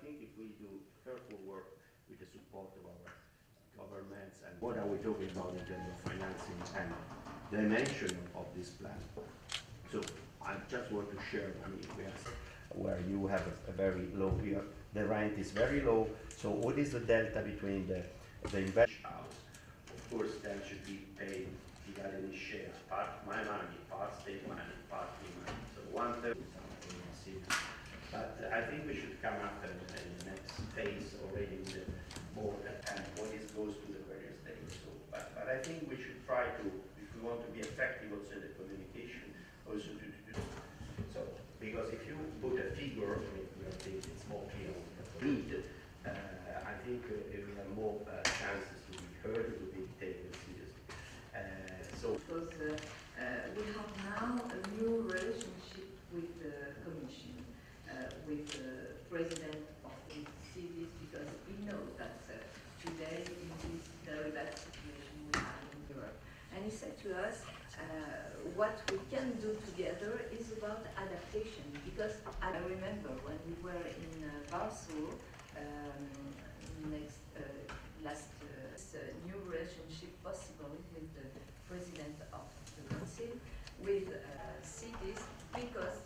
think if we do careful work with the support of our governments, and what are we talking about in terms of financing and dimension of this plan? So I just want to share, I mean, we have where you have a very low, the rent is very low, so what is the delta between the investment house? Of course, that should be paid divided in shares, part my money, part state money, part me money, so 1/3 is something you see. But I think we should come up in the next phase already with the board and what is goes to the various states. So, but I think we should try to, if we want to be effective also in the communication, also to so, because if you put a figure, I mean, it's more clear need, I think we have more chances to be heard, to be taken seriously. Because we have now a new relationship with the Commission, with the President of the cities, because we know that today in this very bad situation we have in Europe. And he said to us, what we can do together is about adaptation, because I remember when we were in Brussel last new relationship possible with the President of the Council, with cities, because